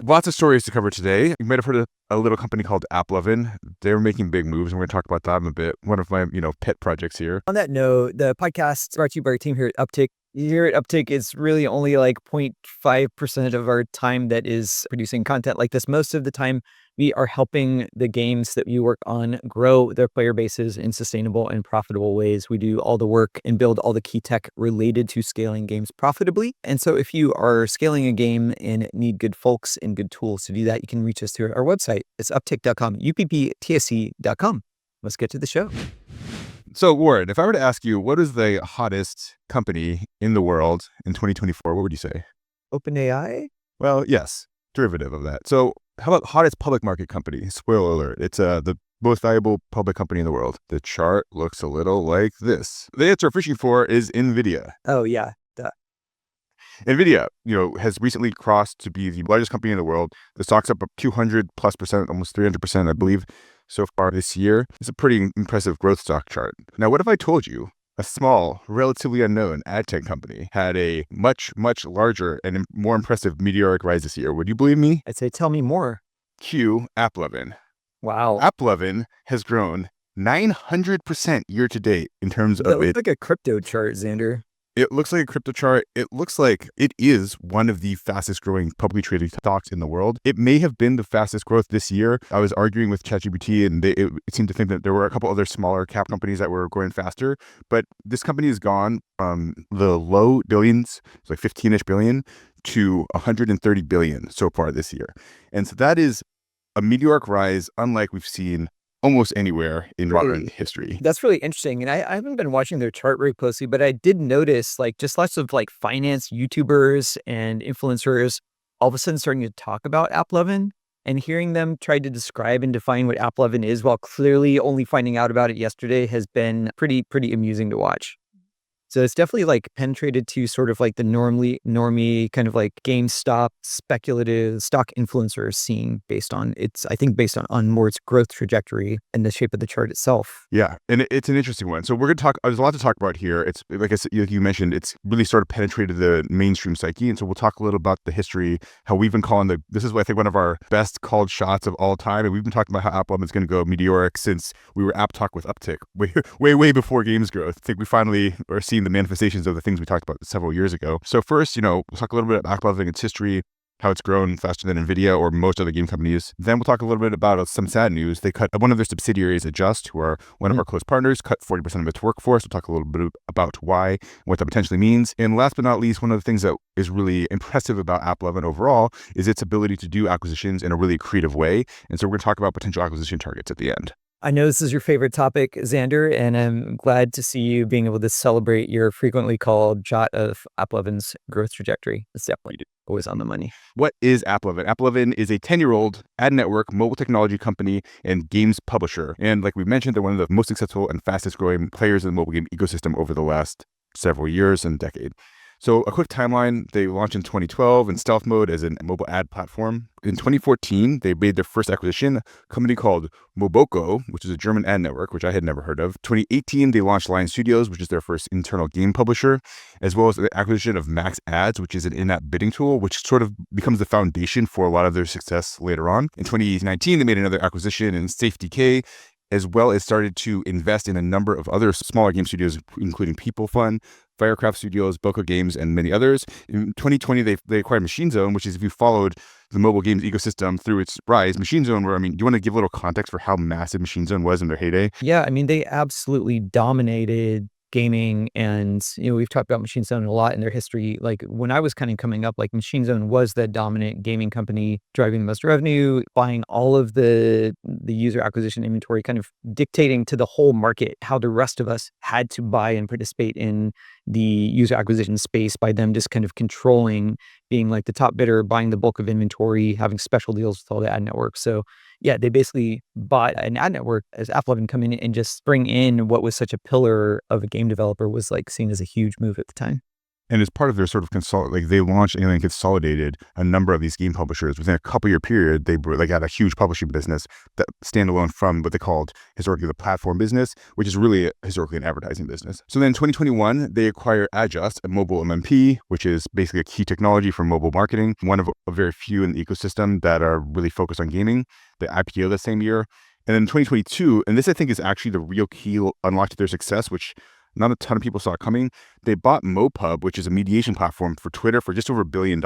Lots of stories to cover today. You might have heard of a little company called AppLovin. They're making big moves, and we're going to talk about that in a bit. One of my, pet projects here. On that note, the podcast is brought to you by our team here at Uptick. Here at Uptick, it's really only like 0.5% of our time that is producing content like this. Most of the time, we are helping the games that we work on grow their player bases in sustainable and profitable ways. We do all the work and build all the key tech related to scaling games profitably. And so if you are scaling a game and need good folks and good tools to do that, you can reach us through our website. It's uptick.com, upptsc.com. Let's get to the show. So, Warren, if I were to ask you, what is the hottest company in the world in 2024, what would you say? OpenAI? Well, yes, derivative of that. So, how about hottest public market company? Spoiler alert, it's the most valuable public company in the world. The chart looks a little like this. The answer we're fishing for is NVIDIA. Oh, yeah. Duh. NVIDIA, has recently crossed to be the largest company in the world. The stock's up 200+%, almost 300%, I believe, so far this year. It's a pretty impressive growth stock chart. Now, what if I told you a small, relatively unknown ad tech company had a much, much larger and more impressive meteoric rise this year? Would you believe me? I'd say, tell me more. Cue AppLovin. Wow. AppLovin has grown 900% year to date in terms That of looks it. like a crypto chart, Xander. It looks like a crypto chart. It looks like it is one of the fastest growing publicly traded stocks in the world. It may have been the fastest growth this year. I was arguing with ChatGPT, and it seemed to think that there were a couple other smaller cap companies that were growing faster. But this company has gone from the low billions, it's like 15-ish billion, to 130 billion so far this year. And so that is a meteoric rise unlike we've seen almost anywhere in modern history. That's really interesting. And I haven't been watching their chart very closely, but I did notice just lots of finance YouTubers and influencers all of a sudden starting to talk about AppLovin, and hearing them try to describe and define what AppLovin is while clearly only finding out about it yesterday has been pretty amusing to watch. So it's definitely penetrated to sort of the normie kind of GameStop speculative stock influencer scene based on more its growth trajectory and the shape of the chart itself. Yeah, and it's an interesting one. So we're going to talk, there's a lot to talk about here. It's like I said, like you mentioned, it's really sort of penetrated the mainstream psyche. And so we'll talk a little about the history, how we've been calling this is I think one of our best called shots of all time. And we've been talking about how AppLovin is going to go meteoric since we were App Talk with Uptick, way before games growth. I think we finally are seeing the manifestations of the things we talked about several years ago. So first, we'll talk a little bit about AppLovin, its history, how it's grown faster than NVIDIA or most other game companies. Then we'll talk a little bit about some sad news. They cut one of their subsidiaries, Adjust, who are one of our close partners, cut 40% of its workforce. We'll talk a little bit about why, what that potentially means. And last but not least, one of the things that is really impressive about AppLovin overall is its ability to do acquisitions in a really creative way. And so we're going to talk about potential acquisition targets at the end. I know this is your favorite topic, Xander, and I'm glad to see you being able to celebrate your frequently called shot of AppLovin's growth trajectory. It's definitely always on the money. What is AppLovin? AppLovin is a 10-year-old ad network, mobile technology company, and games publisher. And like we mentioned, they're one of the most successful and fastest growing players in the mobile game ecosystem over the last several years and decade. So a quick timeline, they launched in 2012 in stealth mode as a mobile ad platform. In 2014, they made their first acquisition, a company called Moboko, which is a German ad network, which I had never heard of. 2018, they launched Lion Studios, which is their first internal game publisher, as well as the acquisition of Max Ads, which is an in-app bidding tool, which sort of becomes the foundation for a lot of their success later on. In 2019, they made another acquisition in SafeDK, as well as started to invest in a number of other smaller game studios, including People Fun, Firecraft Studios, Boko Games, and many others. In 2020, they acquired Machine Zone, which is, if you followed the mobile games ecosystem through its rise, Machine Zone, do you want to give a little context for how massive Machine Zone was in their heyday? Yeah, they absolutely dominated gaming, and we've talked about Machine Zone a lot in their history. When I was kind of coming up, Machine Zone was the dominant gaming company, driving the most revenue, buying all of the user acquisition inventory, kind of dictating to the whole market how the rest of us had to buy and participate in the user acquisition space by them just kind of controlling, being the top bidder, buying the bulk of inventory, having special deals with all the ad networks. So yeah, they basically bought an ad network as AppLovin come in and just bring in what was such a pillar of a game developer was seen as a huge move at the time. And as part of their sort of they launched and then consolidated a number of these game publishers within a couple year period. They were had a huge publishing business that standalone from what they called historically the platform business, which is really historically an advertising business. So then in 2021, they acquire Adjust, a mobile MMP, which is basically a key technology for mobile marketing, one of a very few in the ecosystem that are really focused on gaming. They IPO the same year. And then in 2022, and this I think is actually the real key unlock to their success, which not a ton of people saw coming. They bought MoPub, which is a mediation platform for Twitter, for just over $1 billion.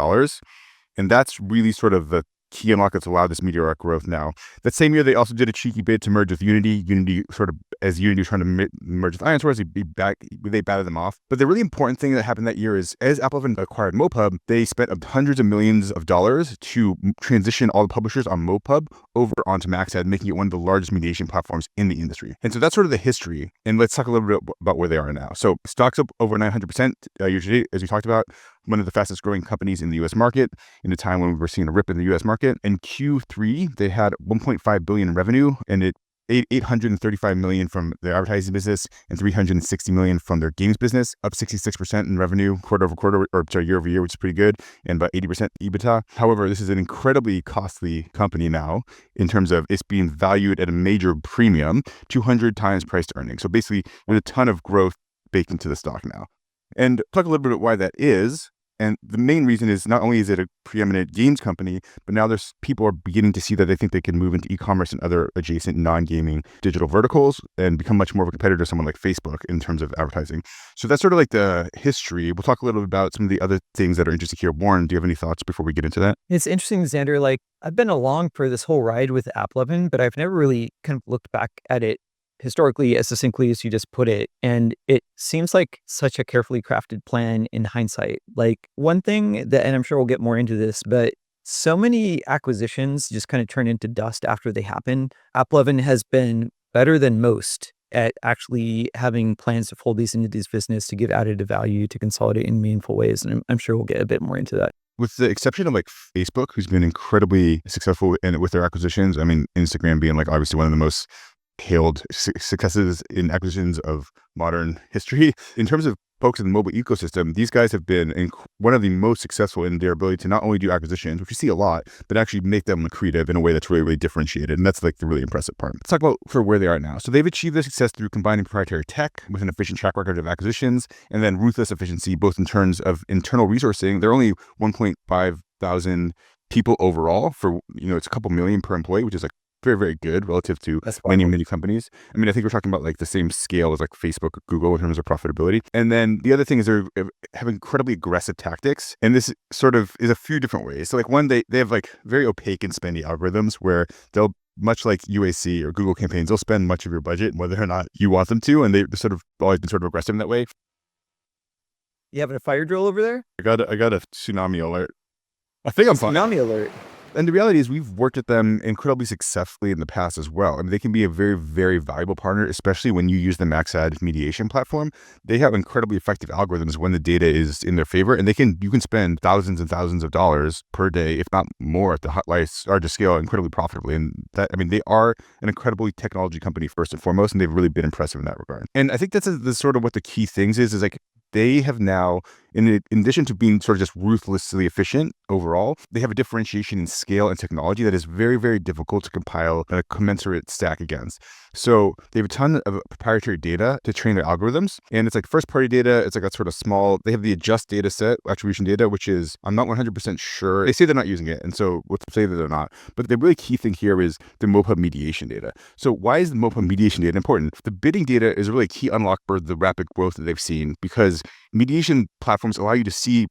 And that's really sort of the key unlock that's allowed this meteoric growth now. That same year, they also did a cheeky bid to merge with Unity. Unity as Unity was trying to merge with ironSource, they batted them off. But the really important thing that happened that year is, as AppLovin acquired MoPub, they spent hundreds of millions of dollars to transition all the publishers on MoPub over onto MaxAd, making it one of the largest mediation platforms in the industry. And so that's sort of the history. And let's talk a little bit about where they are now. So stocks up over 900% year to date, as we talked about. One of the fastest growing companies in the US market in a time when we were seeing a rip in the US market. In Q3, they had 1.5 billion in revenue, and it 835 million from their advertising business and 360 million from their games business, up 66% in revenue quarter over quarter, year over year, which is pretty good, and about 80% EBITDA. However, this is an incredibly costly company now in terms of it's being valued at a major premium, 200 times price to earnings. So basically, there's a ton of growth baked into the stock now. And talk a little bit about why that is. And the main reason is not only is it a preeminent games company, but now there's people are beginning to see that they think they can move into e-commerce and other adjacent non-gaming digital verticals and become much more of a competitor to someone like Facebook in terms of advertising. So that's sort of like the history. We'll talk a little bit about some of the other things that are interesting here. Warren, do you have any thoughts before we get into that? It's interesting, Xander, like I've been along for this whole ride with AppLovin, but I've never really kind of looked back at it historically as succinctly as you just put it. And it seems like such a carefully crafted plan in hindsight. Like one thing that, and I'm sure we'll get more into this, but so many acquisitions just kind of turn into dust after they happen. AppLovin has been better than most at actually having plans to fold these into these business to give additive value, to consolidate in meaningful ways. And I'm sure we'll get a bit more into that. With the exception of like Facebook, who's been incredibly successful with their acquisitions. I mean, Instagram being like obviously one of the most hailed successes in acquisitions of modern history. In terms of folks in the mobile ecosystem, these guys have been one of the most successful in their ability to not only do acquisitions, which you see a lot, but actually make them accretive in a way that's really, really differentiated. And that's like the really impressive part. Let's talk about for where they are now. So they've achieved their success through combining proprietary tech with an efficient track record of acquisitions, and then ruthless efficiency, both in terms of internal resourcing. They're only 1.5 thousand people overall for, it's a couple million per employee, which is like very, very good relative to many companies. I mean, I think we're talking about like the same scale as like Facebook or Google in terms of profitability. And then the other thing is they have incredibly aggressive tactics. And this sort of is a few different ways. So like one, they have like very opaque and spendy algorithms where they'll, much like UAC or Google campaigns, they'll spend much of your budget whether or not you want them to. And they've sort of always been sort of aggressive in that way. You having a fire drill over there? I got a tsunami alert. I think I'm fine. Tsunami alert. And the reality is we've worked with them incredibly successfully in the past as well. I mean, they can be a very, very valuable partner, especially when you use the MaxAd mediation platform. They have incredibly effective algorithms when the data is in their favor, and you can spend thousands and thousands of dollars per day, if not more, at the largest scale incredibly profitably. And that, I mean, they are an incredibly technology company first and foremost, and they've really been impressive in that regard. And I think that's sort of what the key things is like they have now, in addition to being sort of just ruthlessly efficient overall, they have a differentiation in scale and technology that is very, very difficult to compile a commensurate stack against. So they have a ton of proprietary data to train their algorithms. And it's like first party data. It's like a sort of small, they have the adjust data set, attribution data, which is, I'm not 100% sure. They say they're not using it. And so let's say that they're not. But the really key thing here is the MoPub mediation data. So why is the MoPub mediation data important? The bidding data is really a key unlock for the rapid growth that they've seen, because mediation platforms allow you to see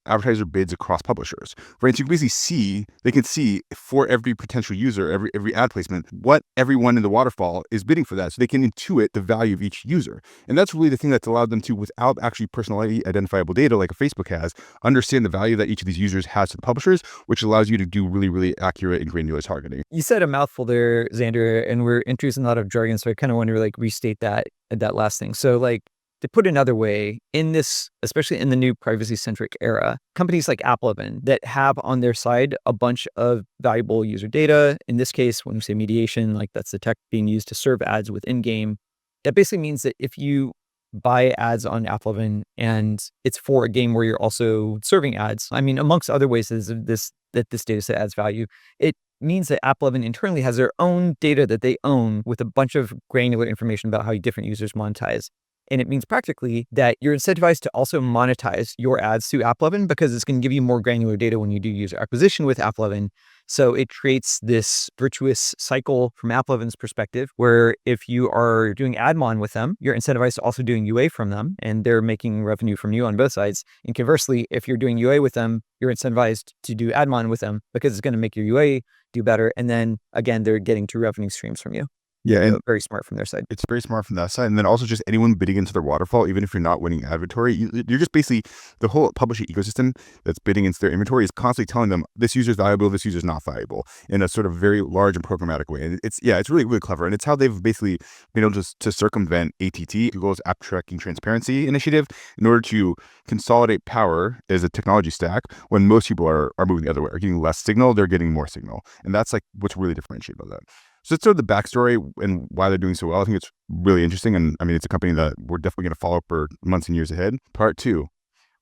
advertiser bids across publishers, right? So you can basically they can see for every potential user, every ad placement, what everyone in the waterfall is bidding for that. So they can intuit the value of each user. And that's really the thing that's allowed them to, without actually personally identifiable data like a Facebook has, understand the value that each of these users has to the publishers, which allows you to do really, really accurate and granular targeting. You said a mouthful there, Xander, and we're introducing a lot of jargon. So I kind of want to like restate that last thing. So like, to put another way, in this, especially in the new privacy-centric era, companies like AppLovin that have on their side a bunch of valuable user data, in this case, when we say mediation, like that's the tech being used to serve ads within game, that basically means that if you buy ads on AppLovin, and it's for a game where you're also serving ads. I mean, amongst other ways that this data set adds value, it means that AppLovin internally has their own data that they own with a bunch of granular information about how different users monetize. And it means practically that you're incentivized to also monetize your ads through AppLovin because it's going to give you more granular data when you do user acquisition with AppLovin. So it creates this virtuous cycle from AppLovin's perspective, where if you are doing AdMon with them, you're incentivized to also doing UA from them, and they're making revenue from you on both sides. And conversely, if you're doing UA with them, you're incentivized to do AdMon with them because it's going to make your UA do better. And then again, they're getting two revenue streams from you. Yeah, and very smart from their side. it's very smart from that side. And then also just anyone bidding into their waterfall, even if you're not winning inventory, you're just basically, the whole publishing ecosystem that's bidding into their inventory is constantly telling them this user's valuable, this user's not valuable, in a sort of very large and programmatic way. And it's really, really clever. And it's how they've basically been able to circumvent ATT, Google's App Tracking Transparency Initiative, in order to consolidate power as a technology stack when most people are moving the other way, are getting less signal, they're getting more signal. And that's like what's really differentiated about that. So that's sort of the backstory and why they're doing so well. I think it's really interesting. And I mean, it's a company that we're definitely going to follow for months and years ahead. Part 2,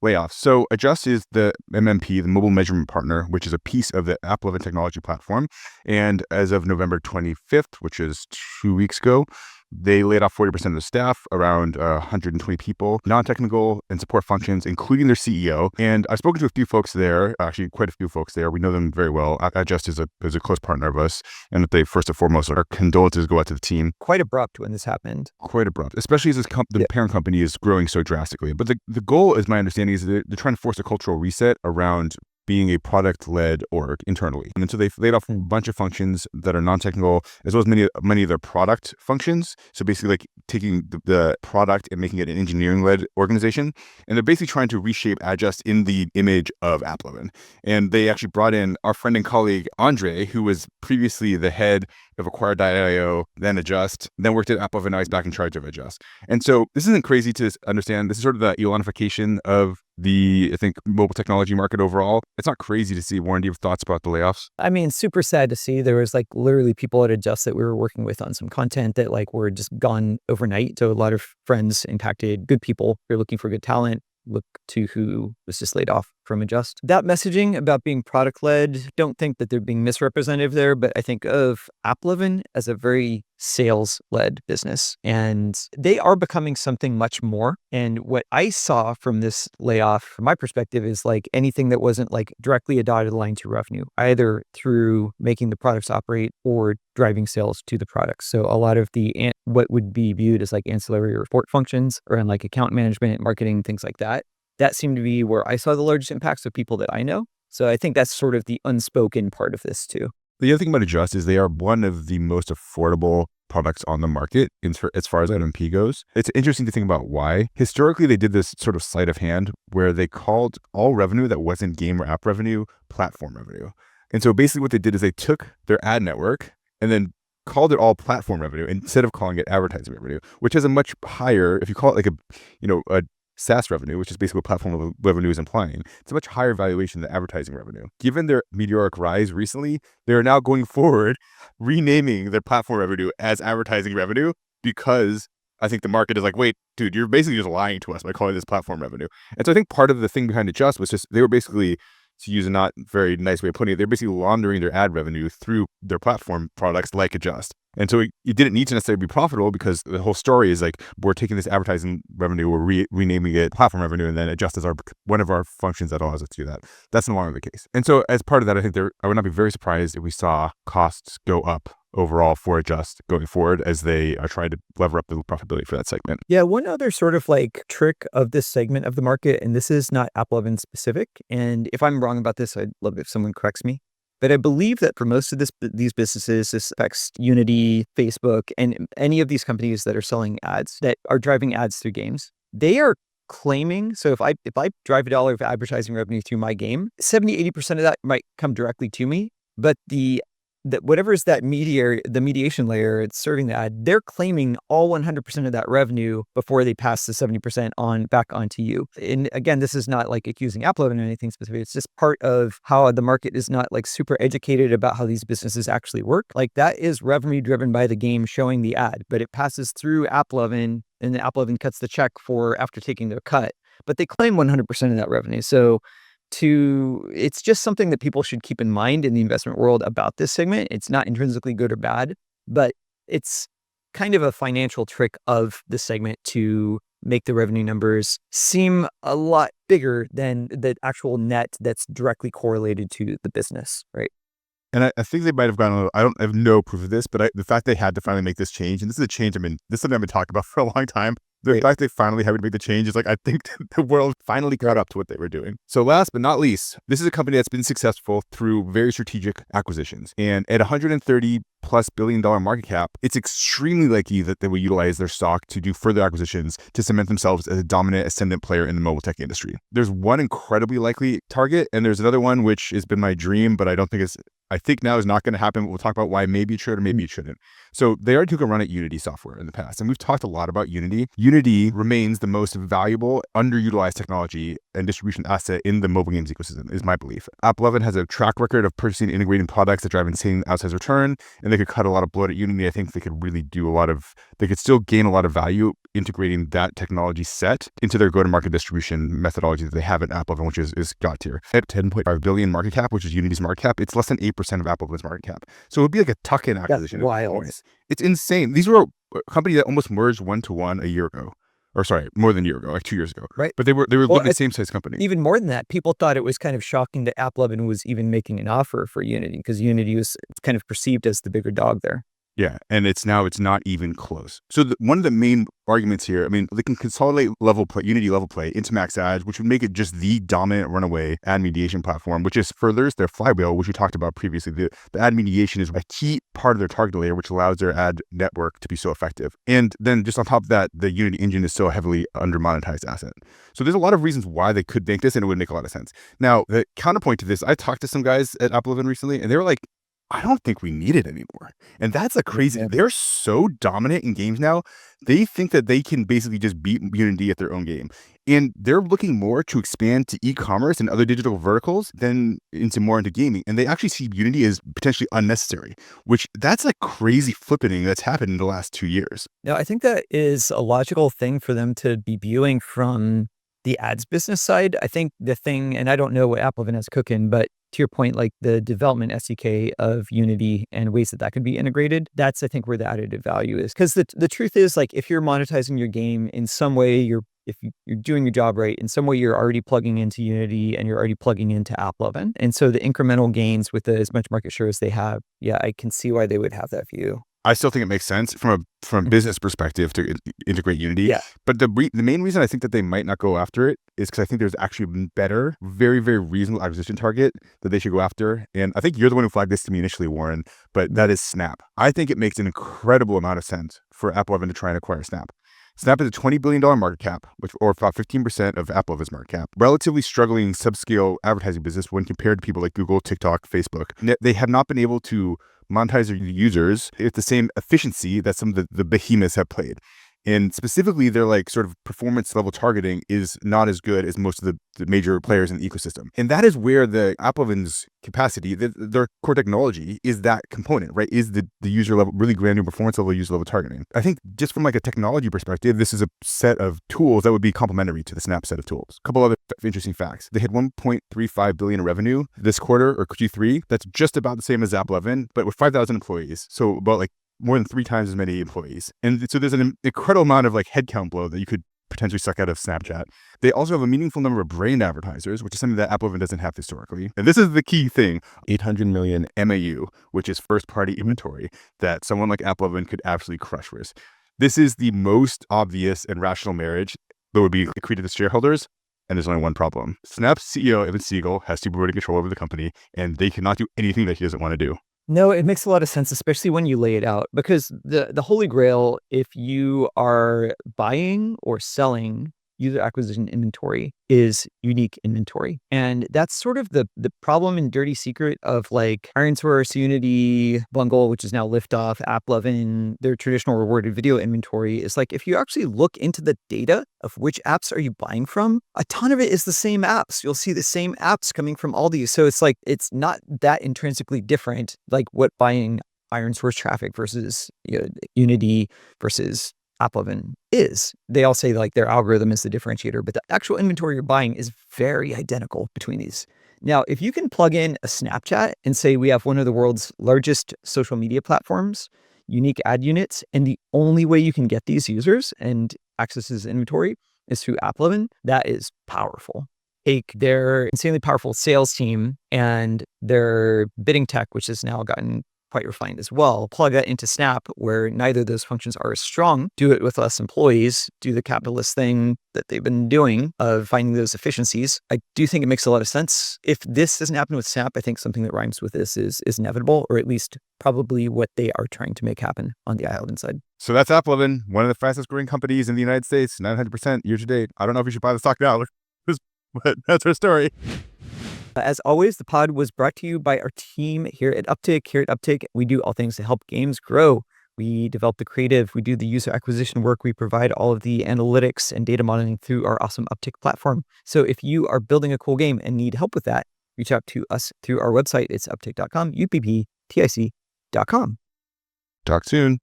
layoffs. So Adjust is the MMP, the mobile measurement partner, which is a piece of the AppLovin technology platform. And as of November 25th, which is 2 weeks ago, they laid off 40% of the staff, around 120 people, non-technical and support functions, including their CEO. And I've spoken to a few folks there, actually quite a few folks there. We know them very well. Adjust is a close partner of us. And that they, first and foremost, our condolences go out to the team. Quite abrupt when this happened. Quite abrupt, especially as the parent company is growing so drastically. But the goal, as my understanding, is that they're trying to force a cultural reset around being a product-led org internally. And so they've laid off a bunch of functions that are non-technical, as well as many of their product functions. So basically like taking the product and making it an engineering-led organization. And they're basically trying to reshape Adjust in the image of AppLovin. And they actually brought in our friend and colleague, Andre, who was previously the head of Acquire.io, then Adjust, then worked at AppLovin, now he's back in charge of Adjust. And so this isn't crazy to understand. This is sort of the Elonification of the, I think, mobile technology market overall. It's not crazy to see. Warren, do you have thoughts about the layoffs? I mean, super sad to see. There was like literally people at Adjust that we were working with on some content that like were just gone overnight. So a lot of friends impacted, good people who are looking for good talent. Look to who was just laid off from Adjust. That messaging about being product-led, don't think that they're being misrepresentative there, but I think of AppLovin as a very sales-led business, and they are becoming something much more. And what I saw from this layoff, from my perspective, is like anything that wasn't like directly a dotted line to revenue, either through making the products operate or driving sales to the products. So a lot of the what would be viewed as like ancillary or support functions around like account management, marketing, things like that. That seemed to be where I saw the largest impacts of people that I know. So I think that's sort of the unspoken part of this too. The other thing about Adjust is they are one of the most affordable products on the market as far as MMP goes. It's interesting to think about why. Historically, they did this sort of sleight of hand where they called all revenue that wasn't game or app revenue platform revenue. And so basically what they did is they took their ad network and then called it all platform revenue instead of calling it advertising revenue, which has a much higher, if you call it like a SaaS revenue, which is basically what platform revenue is implying, it's a much higher valuation than advertising revenue. Given their meteoric rise recently, they are now going forward renaming their platform revenue as advertising revenue because I think the market is like, wait, dude, you're basically just lying to us by calling this platform revenue. And so I think part of the thing behind Adjust was just they were basically, to use a not very nice way of putting it, they're basically laundering their ad revenue through their platform products like Adjust. And so it didn't need to necessarily be profitable because the whole story is like, we're taking this advertising revenue, we're renaming it platform revenue, and then Adjust as one of our functions that allows us to do that. That's no longer the case. And so as part of that, I think I would not be very surprised if we saw costs go up overall for Adjust going forward as they are trying to lever up the profitability for that segment. Yeah, one other sort of like trick of this segment of the market, and this is not AppLovin specific, and if I'm wrong about this, I'd love if someone corrects me. But I believe that for most of these businesses, this affects Unity, Facebook, and any of these companies that are selling ads, that are driving ads through games. They are claiming, so if I drive $1 of advertising revenue through my game, 70-80% of that might come directly to me, but the that whatever is that the mediation layer, it's serving the ad, they're claiming all 100% of that revenue before they pass the 70% on back onto you. And again, this is not like accusing AppLovin or anything specific. It's just part of how the market is not like super educated about how these businesses actually work. Like that is revenue driven by the game showing the ad, but it passes through AppLovin, and then AppLovin cuts the check for after taking their cut. But they claim 100% of that revenue. So it's just something that people should keep in mind in the investment world about this segment. It's not intrinsically good or bad, but it's kind of a financial trick of the segment to make the revenue numbers seem a lot bigger than the actual net that's directly correlated to the business, right? And I think they might have gone a little, I have no proof of this, but the fact they had to finally make this change, and this is a change, this is something I've been talking about for a long time. The fact they finally had to make the change is like, I think the world finally caught up to what they were doing. So last but not least, this is a company that's been successful through very strategic acquisitions. And at $130+ billion market cap, it's extremely likely that they will utilize their stock to do further acquisitions to cement themselves as a dominant ascendant player in the mobile tech industry. There's one incredibly likely target, and there's another one which has been my dream, but I think now is not going to happen. We'll talk about why maybe it should or maybe it shouldn't. So they already took a run at Unity software in the past, and we've talked a lot about Unity. Unity remains the most valuable, underutilized technology and distribution asset in the mobile games ecosystem, is my belief. AppLovin has a track record of purchasing and integrating products that drive insane outsized return, and they could cut a lot of bloat at Unity. I think they could really they could still gain a lot of value integrating that technology set into their go-to-market distribution methodology that they have at AppLovin, which is God tier. At 10.5 billion market cap, which is Unity's market cap, it's less than 8% of AppLovin's market cap. So it would be like a tuck-in acquisition. That's wild. It's insane. These were a company that almost merged 1-to-1 a year ago. Or sorry, more than a year ago, like 2 years ago. Right. But they were literally the same size company. Even more than that, people thought it was kind of shocking that AppLovin was even making an offer for Unity, because Unity was kind of perceived as the bigger dog there. Yeah, and it's not even close. So one of the main arguments here, they can consolidate Unity level play into Max Ads, which would make it just the dominant runaway ad mediation platform, which is furthers their flywheel, which we talked about previously. The ad mediation is a key part of their target layer, which allows their ad network to be so effective. And then just on top of that, the Unity engine is so a heavily under-monetized asset. So there's a lot of reasons why they could bank this, and it would make a lot of sense. Now, the counterpoint to this, I talked to some guys at AppLovin recently, and they were like, I don't think we need it anymore. And that's a crazy, they're so dominant in games now. They think that they can basically just beat Unity at their own game. And they're looking more to expand to e-commerce and other digital verticals than into gaming. And they actually see Unity as potentially unnecessary, which that's a crazy flippening that's happened in the last 2 years. Now, I think that is a logical thing for them to be viewing from the ads business side. I think the thing, and I don't know what AppLovin has cooking, but to your point, like the development SDK of Unity and ways that could be integrated, that's, I think, where the additive value is. Because the truth is, like, if you're monetizing your game in some way, if you're doing your job right, in some way you're already plugging into Unity and you're already plugging into AppLovin. And so the incremental gains with as much market share as they have, yeah, I can see why they would have that view. I still think it makes sense from a business perspective to integrate Unity. Yeah. But the main reason I think that they might not go after it is because I think there's actually a better, very, very reasonable acquisition target that they should go after. And I think you're the one who flagged this to me initially, Warren, but that is Snap. I think it makes an incredible amount of sense for AppLovin to try and acquire Snap. Snap is a $20 billion market cap, or about 15% of AppLovin's market cap. Relatively struggling subscale advertising business when compared to people like Google, TikTok, Facebook. They have not been able to monetize their users at the same efficiency that some of the behemoths have played. And specifically, their like sort of performance level targeting is not as good as most of the major players in the ecosystem. And that is where the AppLovin's capacity, their core technology is that component, right? Is the user level, really granular performance level, user level targeting. I think just from like a technology perspective, this is a set of tools that would be complementary to the Snap set of tools. A couple other interesting facts. They had 1.35 billion in revenue this quarter, or Q3. That's just about the same as AppLovin, but with 5,000 employees. So about like more than 3 times as many employees. And so there's an incredible amount of like headcount blow that you could potentially suck out of Snapchat. They also have a meaningful number of brand advertisers, which is something that AppLovin doesn't have historically. And this is the key thing, 800 million MAU, which is first-party inventory that someone like AppLovin could absolutely crush with. This is the most obvious and rational marriage that would be accretive to shareholders. And there's only one problem. Snap's CEO, Evan Siegel, has supervisory control over the company, and they cannot do anything that he doesn't want to do. No, it makes a lot of sense, especially when you lay it out, because the holy grail, if you are buying or selling user acquisition inventory is unique inventory. And that's sort of the problem and dirty secret of like ironSource, Unity, Bungle, which is now Liftoff, AppLovin, their traditional rewarded video inventory is like, if you actually look into the data of which apps are you buying from, a ton of it is the same apps. You'll see the same apps coming from all these. So it's like, it's not that intrinsically different, like what buying ironSource traffic versus Unity versus AppLovin is. They all say like their algorithm is the differentiator, but the actual inventory you're buying is very identical between these. Now, if you can plug in a Snapchat and say we have one of the world's largest social media platforms, unique ad units, and the only way you can get these users and access this inventory is through AppLovin, that is powerful. Take their insanely powerful sales team and their bidding tech, which has now gotten quite refined as well, plug that into Snap where neither of those functions are as strong, do it with less employees, do the capitalist thing that they've been doing of finding those efficiencies. I do think it makes a lot of sense. If this doesn't happen with Snap, I think something that rhymes with this is inevitable, or at least probably what they are trying to make happen on the iOS side. So that's AppLovin, one of the fastest growing companies in the United States, 900% year to date. I don't know if you should buy the stock now, but that's our story. As always, the pod was brought to you by our team here at Uptick. Here at Uptick, we do all things to help games grow. We develop the creative, we do the user acquisition work, we provide all of the analytics and data monitoring through our awesome Uptick platform. So if you are building a cool game and need help with that, reach out to us through our website. It's uptick.com, upptic.com. Talk soon.